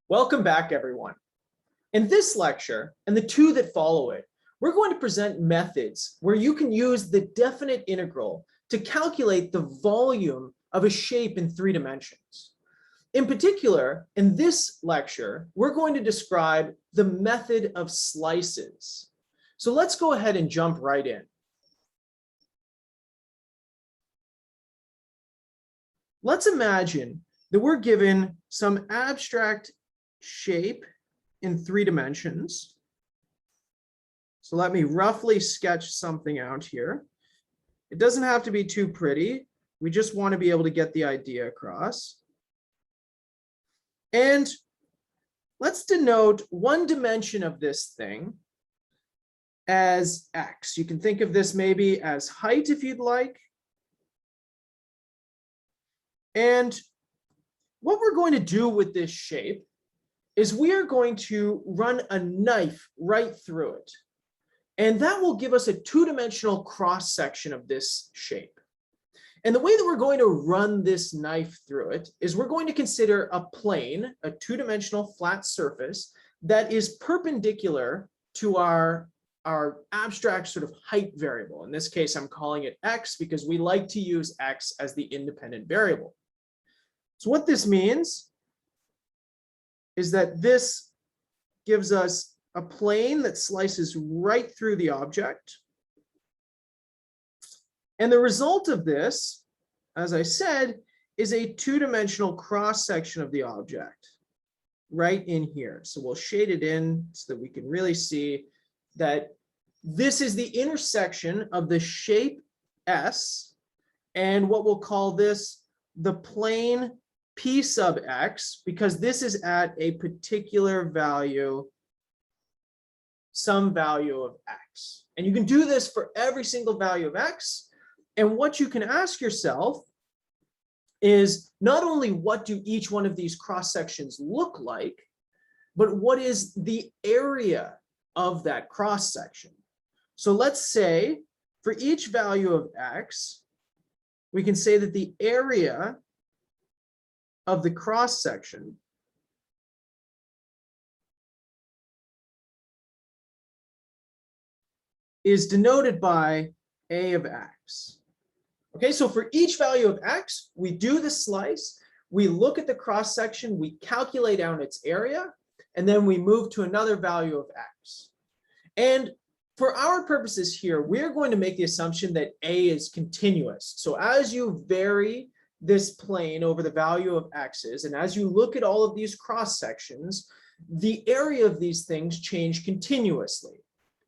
Welcome back, everyone. In this lecture, and the two that follow it, we're going to present methods where you can use the definite integral to calculate the volume of a shape in 3 dimensions. In particular, in this lecture, we're going to describe the method of slices. So let's go ahead and jump right in. Let's imagine that we're given some abstract shape in 3 dimensions. So let me roughly sketch something out here. It doesn't have to be too pretty. We just want to be able to get the idea across. And let's denote one dimension of this thing as x. You can think of this maybe as height if you'd like. And what we're going to do with this shape is we are going to run a knife right through it. And that will give us a 2-dimensional cross section of this shape. And the way that we're going to run this knife through it is we're going to consider a plane, a 2-dimensional flat surface that is perpendicular to our abstract sort of height variable. In this case, I'm calling it x because we like to use x as the independent variable. So what this means is that this gives us a plane that slices right through the object. And the result of this, as I said, is a 2-dimensional cross section of the object right in here. So we'll shade it in so that we can really see that this is the intersection of the shape S and what we'll call this the plane P sub x, because this is at a particular value, some value of x. And you can do this for every single value of x. And what you can ask yourself is not only what do each one of these cross sections look like, but what is the area of that cross section? So let's say for each value of x, we can say that the area of the cross section is denoted by a of x. Okay, so for each value of x, we do the slice, we look at the cross section, we calculate out its area, and then we move to another value of x. And for our purposes here, we're going to make the assumption that a is continuous. So as you vary this plane over the value of x's, and as you look at all of these cross sections, the area of these things change continuously.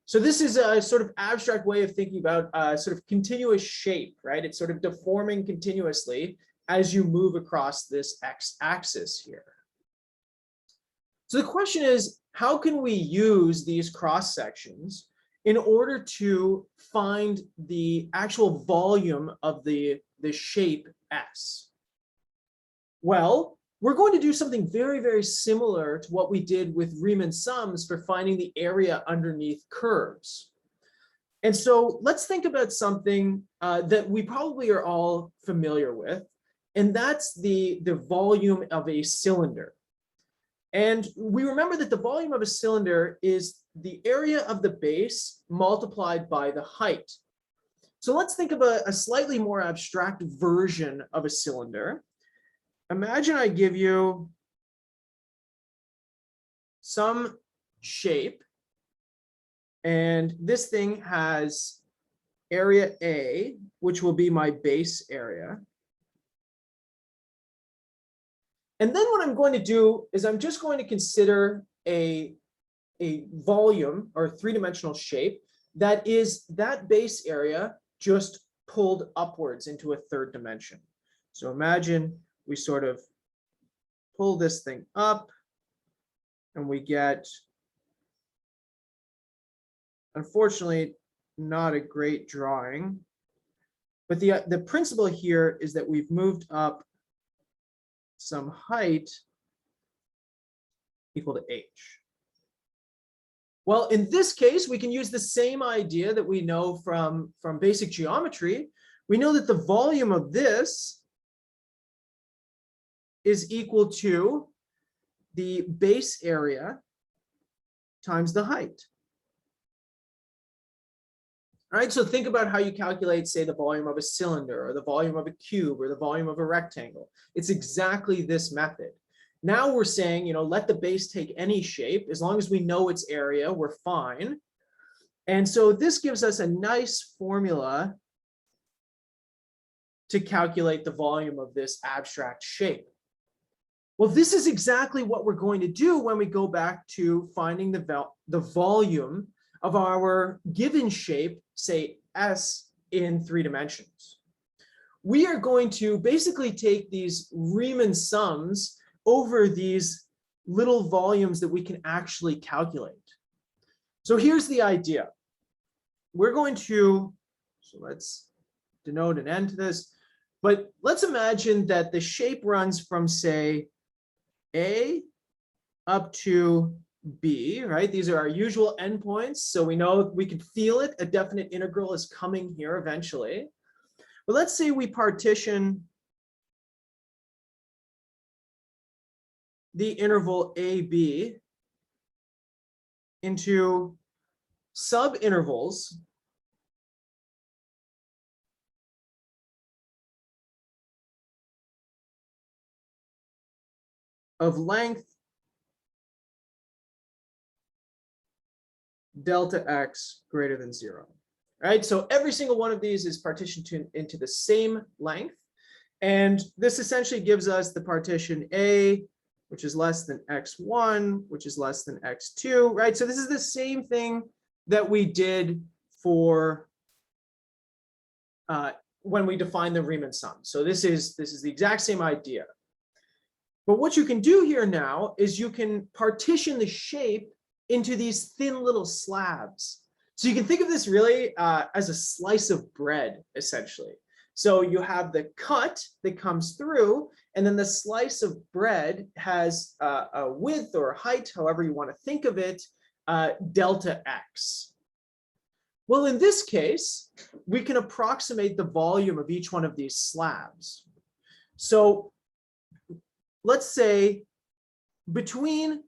So this is a sort of abstract way of thinking about a sort of continuous shape, right? It's sort of deforming continuously as you move across this x-axis here. So the question is, how can we use these cross sections in order to find the actual volume of the shape S? Well, we're going to do something very, very similar to what we did with Riemann sums for finding the area underneath curves. And so let's think about something that we probably are all familiar with, and that's the volume of a cylinder. And we remember that the volume of a cylinder is the area of the base multiplied by the height. So let's think of a slightly more abstract version of a cylinder. Imagine I give you some shape, and this thing has area A, which will be my base area. And then what I'm going to do is I'm just going to consider a volume or 3-dimensional shape that is that base area just pulled upwards into a 3rd dimension. So imagine we sort of pull this thing up and we get, unfortunately, not a great drawing, but the principle here is that we've moved up some height equal to h. Well, in this case, we can use the same idea that we know from basic geometry. We know that the volume of this is equal to the base area times the height. All right, so think about how you calculate, say, the volume of a cylinder or the volume of a cube or the volume of a rectangle. It's exactly this method. Now we're saying, you know, let the base take any shape. As long as we know its area, we're fine. And so this gives us a nice formula to calculate the volume of this abstract shape. Well, this is exactly what we're going to do when we go back to finding the volume of our given shape, say S, in 3 dimensions. We are going to basically take these Riemann sums over these little volumes that we can actually calculate. So here's the idea. We're going to, so let's denote an end to this, but let's imagine that the shape runs from, say, A up to B, right? These are our usual endpoints. So we know we can feel it. A definite integral is coming here eventually. But let's say we partition the interval AB into subintervals of length delta x greater than 0. Right? So every single one of these is partitioned into the same length. And this essentially gives us the partition A, which is less than x1, which is less than x2, right? So this is the same thing that we did for when we define the Riemann sum. So this is the exact same idea. But what you can do here now is you can partition the shape into these thin little slabs. So you can think of this really as a slice of bread, essentially. So you have the cut that comes through, and then the slice of bread has a width or a height, however you want to think of it, delta x. Well, in this case, we can approximate the volume of each one of these slabs. So let's say between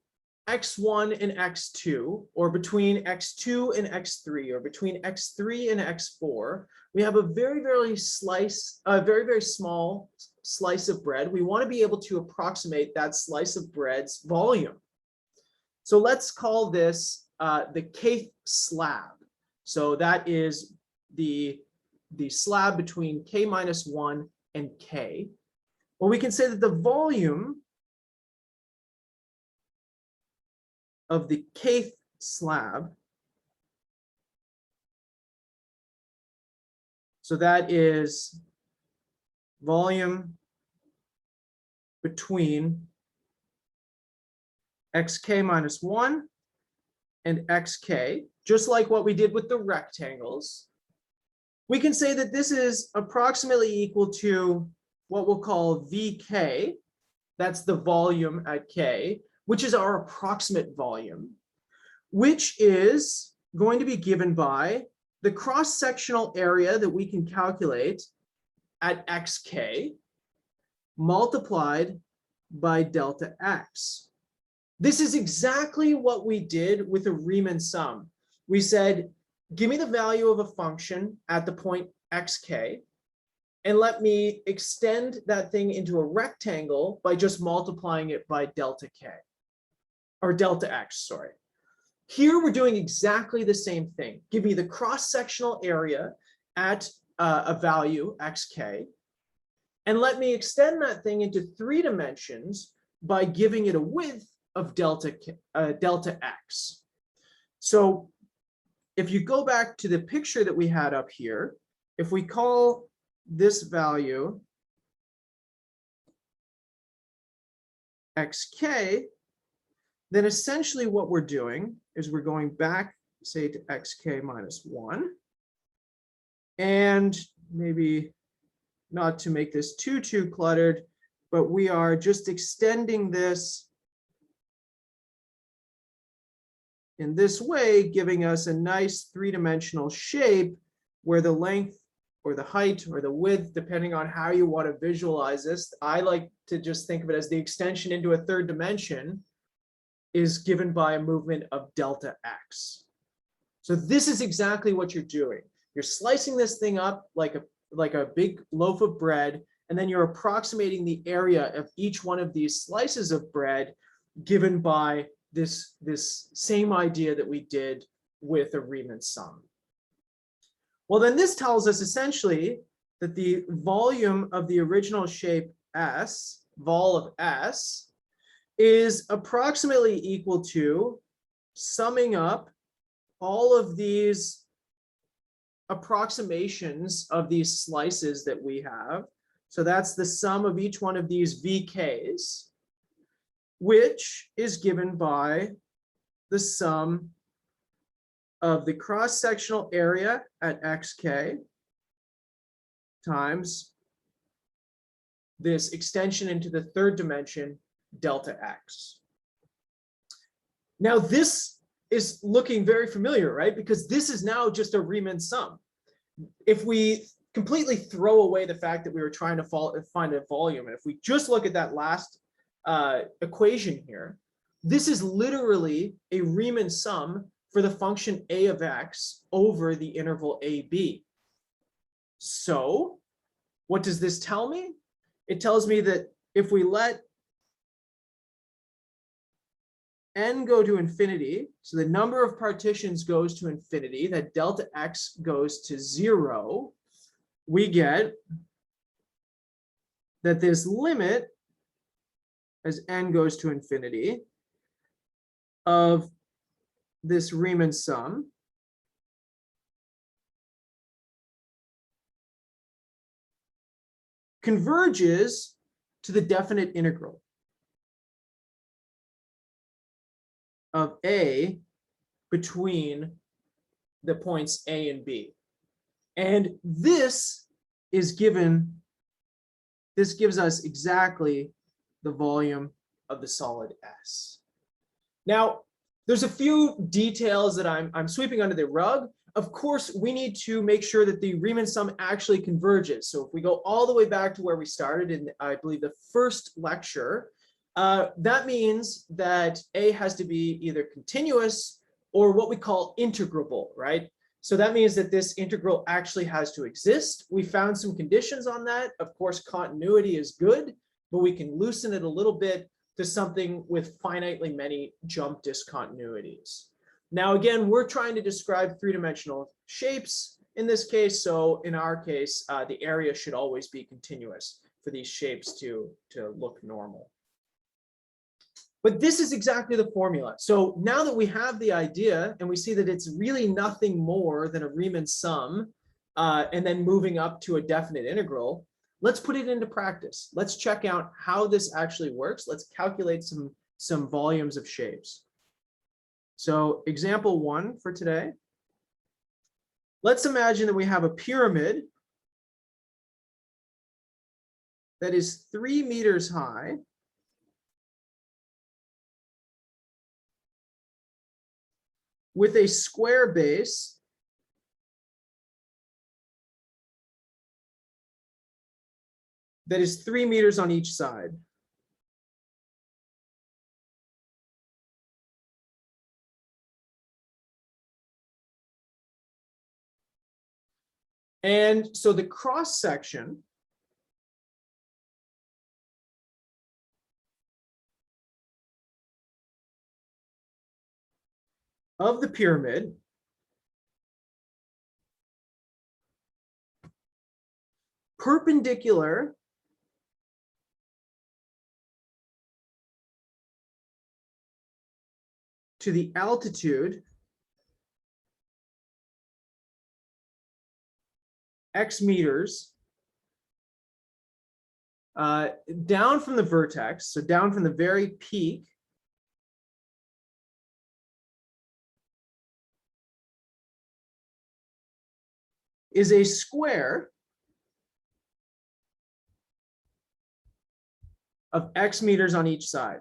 x1 and x2, or between x2 and x3, or between x3 and x4, we have a very, very small slice of bread. We want to be able to approximate that slice of bread's volume. So let's call this the kth slab. So that is the slab between k minus 1 and k. Well, we can say that the volume of the kth slab, so that is volume between xk minus 1 and xk, just like what we did with the rectangles. We can say that this is approximately equal to what we'll call Vk, that's the volume at k, which is our approximate volume, which is going to be given by the cross-sectional area that we can calculate at xk multiplied by delta x. This is exactly what we did with a Riemann sum. We said, give me the value of a function at the point xk, and let me extend that thing into a rectangle by just multiplying it by delta k, or delta x, sorry. Here we're doing exactly the same thing. Give me the cross-sectional area at a value xk, and let me extend that thing into 3 dimensions by giving it a width of delta x. So if you go back to the picture that we had up here, if we call this value xk, then essentially what we're doing is we're going back, say, to xk minus 1. And maybe not to make this too cluttered, but we are just extending this in this way, giving us a nice 3-dimensional shape where the length or the height or the width, depending on how you want to visualize this. I like to just think of it as the extension into a 3rd dimension is given by a movement of delta x. So this is exactly what you're doing. You're slicing this thing up like a big loaf of bread, and then you're approximating the area of each one of these slices of bread given by this same idea that we did with a Riemann sum. Well, then this tells us essentially that the volume of the original shape S, vol of S, is approximately equal to summing up all of these approximations of these slices that we have. So that's the sum of each one of these VKs, which is given by the sum of the cross-sectional area at xk times this extension into the third dimension, delta x. Now this is looking very familiar, right? Because this is now just a Riemann sum. If we completely throw away the fact that we were trying to find a volume, and if we just look at that last equation here, this is literally a Riemann sum for the function a of x over the interval ab. So what does this tell me? It tells me that if we let n go to infinity, so the number of partitions goes to infinity, that delta x goes to 0, we get that this limit, as n goes to infinity, of this Riemann sum converges to the definite integral of a between the points A and B. And this gives us exactly the volume of the solid S. Now, there's a few details that I'm sweeping under the rug. Of course, we need to make sure that the Riemann sum actually converges. So if we go all the way back to where we started in, I believe, the first lecture, that means that A has to be either continuous or what we call integrable, right? So that means that this integral actually has to exist. We found some conditions on that. Of course, continuity is good, but we can loosen it a little bit to something with finitely many jump discontinuities. Now, again, we're trying to describe three-dimensional shapes in this case. So in our case, the area should always be continuous for these shapes to look normal. But this is exactly the formula. So now that we have the idea and we see that it's really nothing more than a Riemann sum and then moving up to a definite integral, let's put it into practice. Let's check out how this actually works. Let's calculate some volumes of shapes. So example 1 for today. Let's imagine that we have a pyramid that is 3 meters high with a square base that is 3 meters on each side. And so the cross section of the pyramid perpendicular to the altitude x meters down from the vertex, so down from the very peak, is a square of x meters on each side.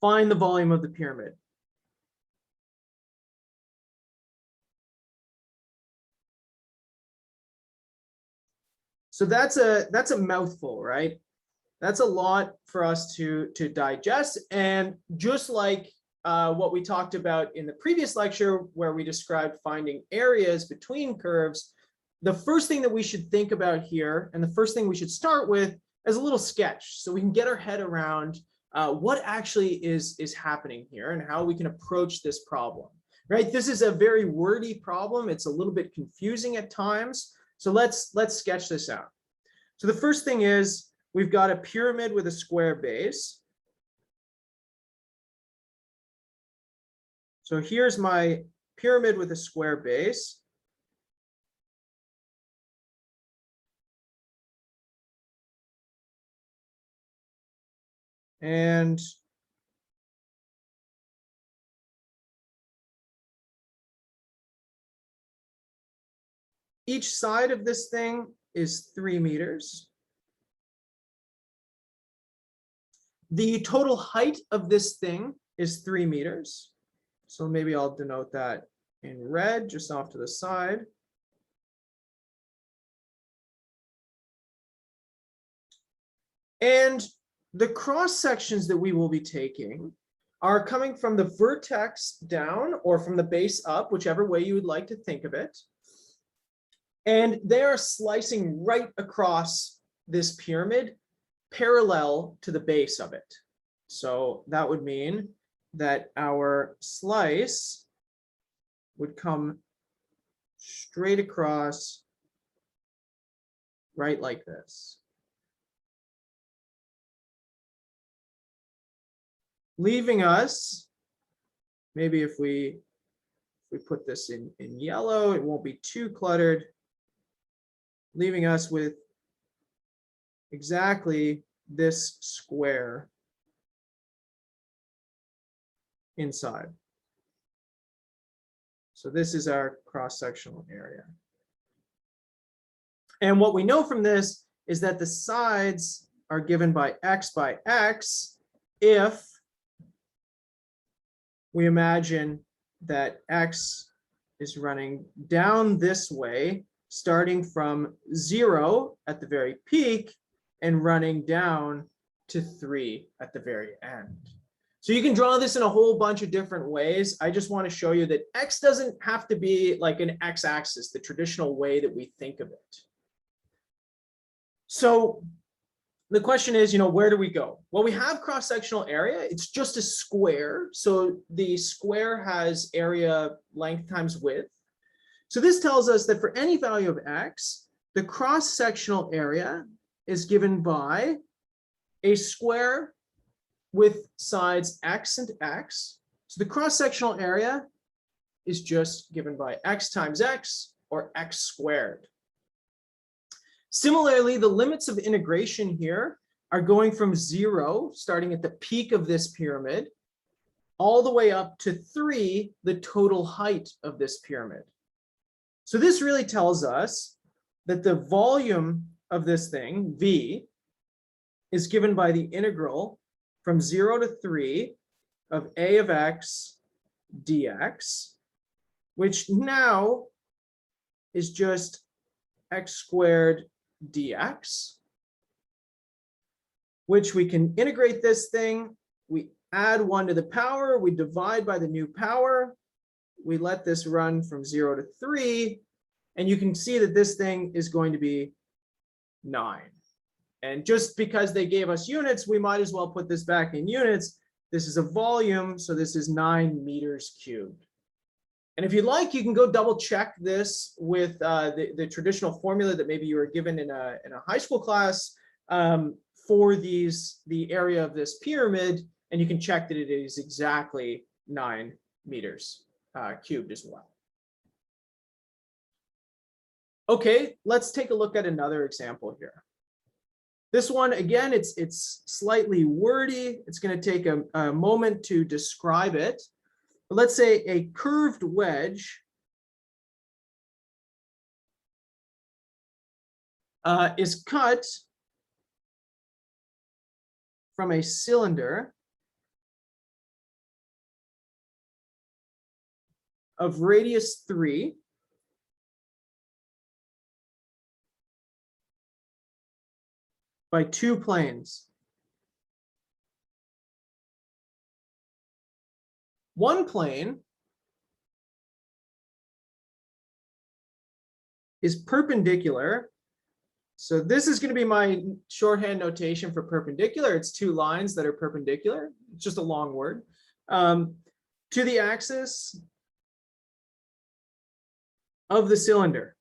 Find the volume of the pyramid. So that's a mouthful, right? That's a lot for us to digest. And just like what we talked about in the previous lecture, where we described finding areas between curves, the first thing that we should think about here, and the first thing we should start with, is a little sketch, so we can get our head around what actually is happening here and how we can approach this problem. Right? This is a very wordy problem. It's a little bit confusing at times. So let's sketch this out. So the first thing is, we've got a pyramid with a square base. So here's my pyramid with a square base. And each side of this thing is 3 meters. The total height of this thing is 3 meters. So maybe I'll denote that in red just off to the side. And the cross sections that we will be taking are coming from the vertex down or from the base up, whichever way you would like to think of it. And they are slicing right across this pyramid, parallel to the base of it. So that would mean that our slice would come straight across, right like this. Leaving us, maybe if we put this in yellow, it won't be too cluttered, leaving us with exactly this square inside. So this is our cross-sectional area. And what we know from this is that the sides are given by x if we imagine that x is running down this way, starting from 0 at the very peak and running down to 3 at the very end. So you can draw this in a whole bunch of different ways. I just want to show you that x doesn't have to be like an x-axis, the traditional way that we think of it. So the question is, where do we go? Well, we have cross-sectional area. It's just a square. So the square has area length times width. So this tells us that for any value of x, the cross-sectional area is given by a square with sides x and x. So the cross-sectional area is just given by x times x, or x squared. Similarly, the limits of integration here are going from 0, starting at the peak of this pyramid, all the way up to 3, the total height of this pyramid. So this really tells us that the volume of this thing, V, is given by the integral from 0 to 3 of a of x dx, which now is just x squared dx, which we can integrate this thing. We add 1 to the power, we divide by the new power, we let this run from 0 to 3, and you can see that this thing is going to be 9. And just because they gave us units, we might as well put this back in units. This is a volume, so this is 9 meters cubed. And if you'd like, you can go double check this with the traditional formula that maybe you were given in a high school class for the area of this pyramid, and you can check that it is exactly 9 meters cubed as well. Okay, let's take a look at another example here. This one, again, it's slightly wordy. It's going to take a moment to describe it. But let's say a curved wedge is cut from a cylinder of radius 3 by two planes. One plane is perpendicular. So this is going to be my shorthand notation for perpendicular. It's two lines that are perpendicular. It's just a long word. To the axis of the cylinder.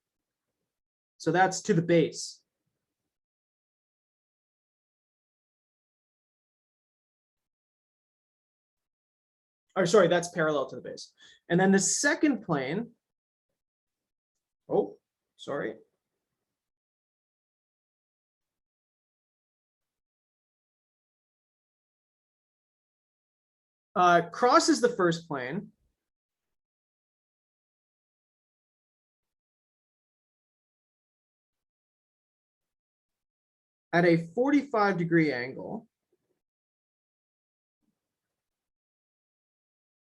So that's to the base. Or sorry, that's parallel to the base. And then the second plane, oh, sorry. Crosses the first plane. At a 45-degree angle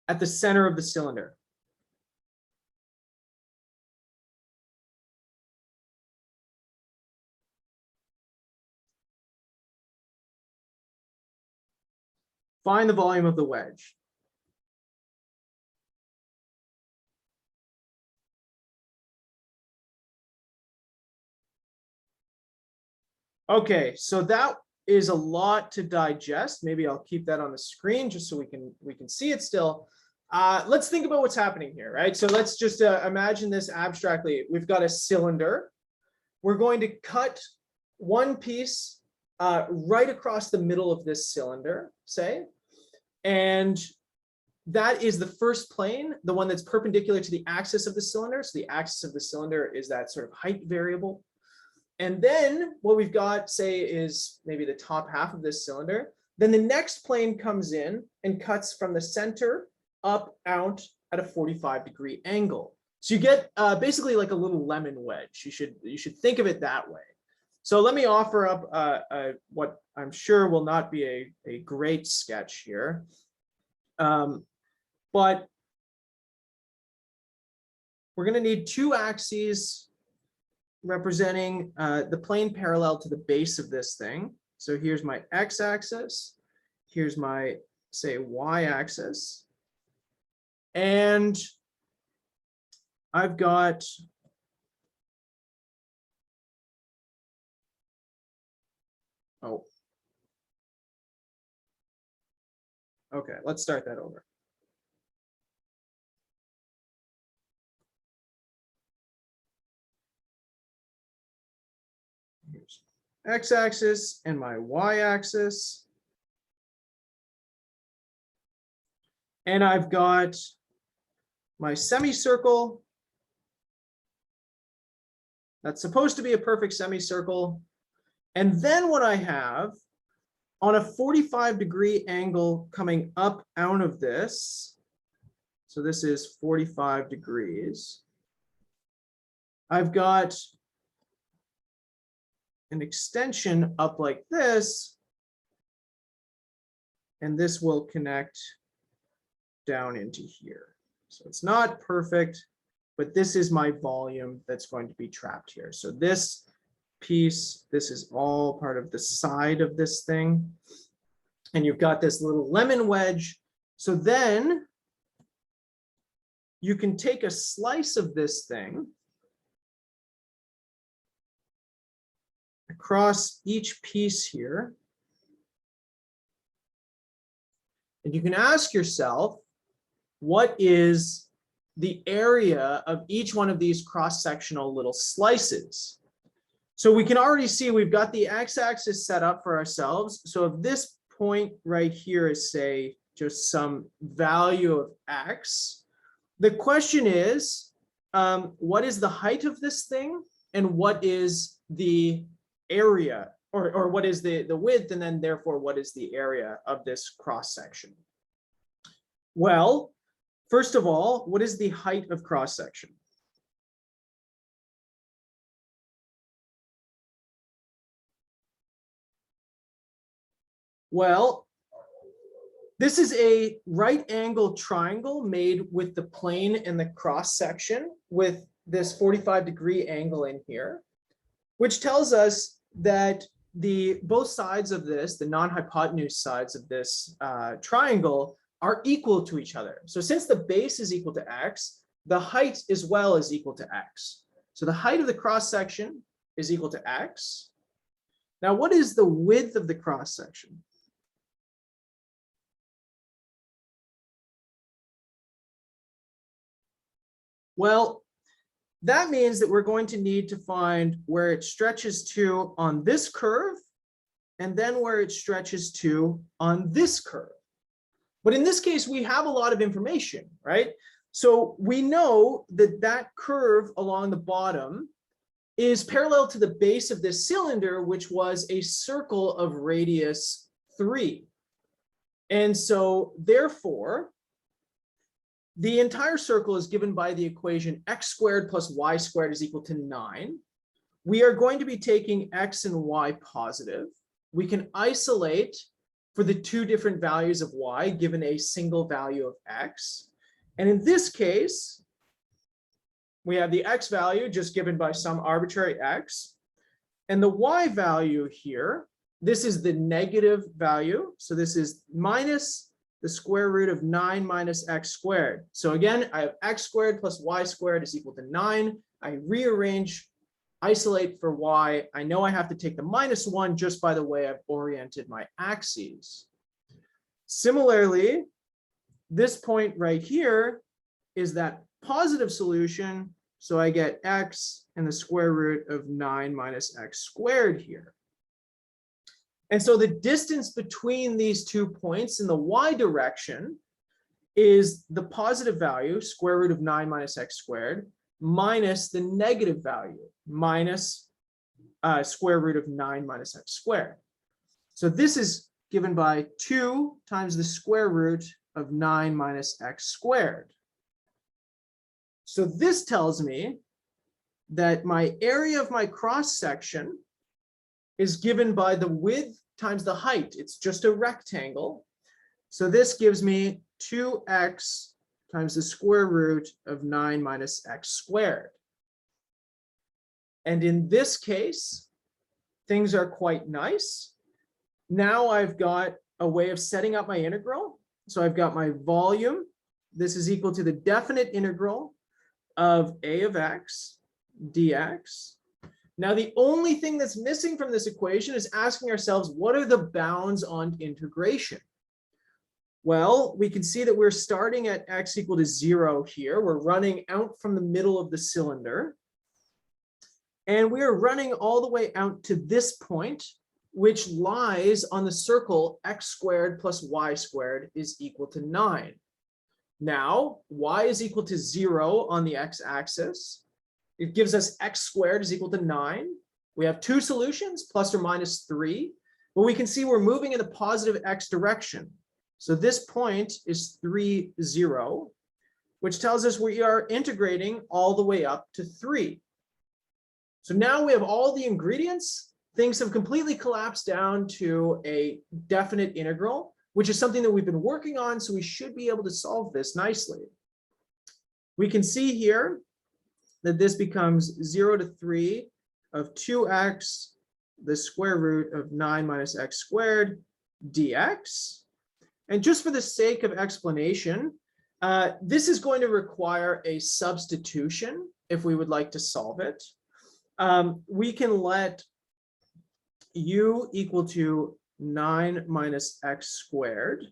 at the center of the cylinder. Find the volume of the wedge. Okay, so that is a lot to digest. Maybe I'll keep that on the screen just so we can see it still. Let's think about what's happening here, right? So let's just imagine this abstractly. We've got a cylinder. We're going to cut one piece right across the middle of this cylinder, say, and that is the first plane, the one that's perpendicular to the axis of the cylinder. So the axis of the cylinder is that sort of height variable. And then what we've got, say, is maybe the top half of this cylinder. Then the next plane comes in and cuts from the center up out at a 45-degree angle. So you get basically like a little lemon wedge. You should think of it that way. So let me offer up what I'm sure will not be a great sketch here. But we're going to need two axes representing the plane parallel to the base of this thing. So here's my x-axis. Here's my, say, y-axis. And I've got okay, let's start that over. Here's x-axis and my y-axis. And I've got my semicircle. That's supposed to be a perfect semicircle. And then what I have on a 45-degree angle coming up out of this, so this is 45 degrees, I've got an extension up like this, and this will connect down into here. So it's not perfect, but this is my volume that's going to be trapped here. So this piece, this is all part of the side of this thing. And you've got this little lemon wedge. So then you can take a slice of this thing across each piece here. And you can ask yourself, what is the area of each one of these cross-sectional little slices? So we can already see we've got the x-axis set up for ourselves. So if this point right here is, say, just some value of x, the question is, what is the height of this thing? And what is the area, or what is the width? And then therefore, what is the area of this cross-section? Well, first of all, what is the height of cross-section? Well, this is a right angle triangle made with the plane and the cross-section with this 45-degree angle in here, which tells us that both sides of this, the non-hypotenuse sides of this triangle, are equal to each other. So since the base is equal to x, the height as well is equal to x. So the height of the cross section is equal to x. Now, what is the width of the cross section? Well, that means that we're going to need to find where it stretches to on this curve, and then where it stretches to on this curve. But in this case, we have a lot of information, right? So we know that that curve along the bottom is parallel to the base of this cylinder, which was a circle of radius 3. And so therefore, the entire circle is given by the equation x squared plus y squared is equal to 9. We are going to be taking x and y positive. We can isolate for the two different values of y given a single value of x. And in this case, we have the x value just given by some arbitrary x. And the y value here, this is the negative value. So this is minus the square root of 9 minus x squared. So again, I have x squared plus y squared is equal to 9. I rearrange, isolate for y. I know I have to take the -1 just by the way I've oriented my axes. Similarly, this point right here is that positive solution. So I get x and the square root of 9 minus x squared here. And so the distance between these 2 points in the y direction is the positive value, square root of 9 minus x squared, minus the negative value, minus square root of 9 minus x squared. So this is given by 2 times the square root of 9 minus x squared. So this tells me that my area of my cross section is given by the width times the height. It's just a rectangle. So this gives me 2x times the square root of 9 minus x squared. And in this case, things are quite nice. Now I've got a way of setting up my integral. So I've got my volume. This is equal to the definite integral of a of x dx. Now, the only thing that's missing from this equation is asking ourselves, what are the bounds on integration? Well, we can see that we're starting at x equal to 0 here. We're running out from the middle of the cylinder. And we are running all the way out to this point, which lies on the circle x squared plus y squared is equal to 9. Now, y is equal to 0 on the x-axis. It gives us x squared is equal to 9. We have two solutions, plus or minus 3. But we can see we're moving in the positive x direction. So this point is 3, 0, which tells us we are integrating all the way up to 3. So now we have all the ingredients. Things have completely collapsed down to a definite integral, which is something that we've been working on. So we should be able to solve this nicely. We can see here that this becomes 0 to 3 of 2x, the square root of 9 minus x squared dx. And just for the sake of explanation, this is going to require a substitution if we would like to solve it. We can let u equal to 9 minus x squared.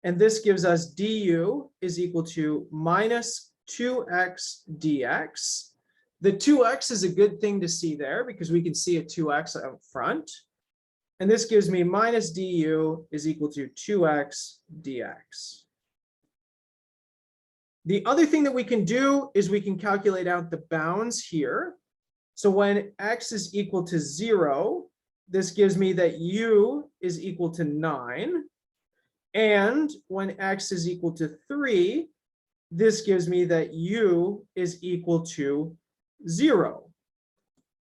And this gives us du is equal to minus 2x dx. The 2x is a good thing to see there because we can see a 2x out front. And this gives me minus du is equal to 2x dx. The other thing that we can do is we can calculate out the bounds here. So when x is equal to 0, this gives me that u is equal to 9. And when x is equal to 3, this gives me that u is equal to 0.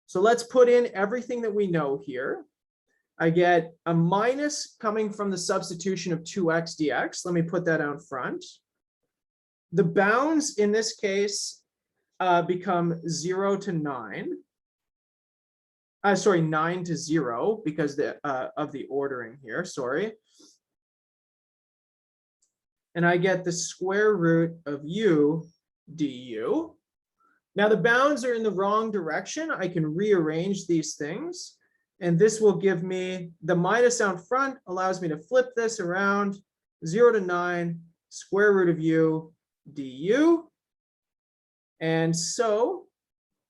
So let's put in everything that we know here. I get a minus coming from the substitution of 2x dx. Let me put that out front. The bounds in this case become 0 to 9. sorry, 9 to 0 because of the ordering here, sorry. And I get the square root of u du. Now the bounds are in the wrong direction. I can rearrange these things. And this will give me the minus out front, allows me to flip this around 0 to 9, square root of u du. And so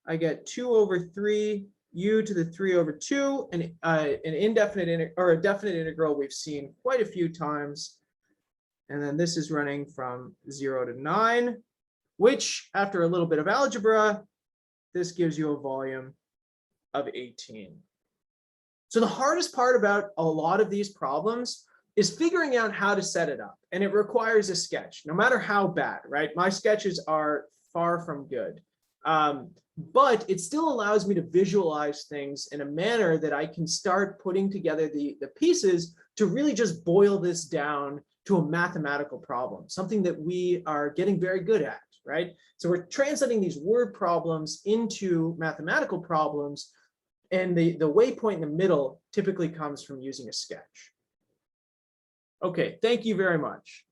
I get 2 over 3 u to the 3 over 2, and an indefinite or a definite integral we've seen quite a few times. And then this is running from 0 to 9, which after a little bit of algebra, this gives you a volume of 18. So the hardest part about a lot of these problems is figuring out how to set it up. And it requires a sketch, no matter how bad, right? My sketches are far from good. But it still allows me to visualize things in a manner that I can start putting together the pieces to really just boil this down to a mathematical problem, something that we are getting very good at, right? So we're translating these word problems into mathematical problems, and the waypoint in the middle typically comes from using a sketch. Okay, thank you very much.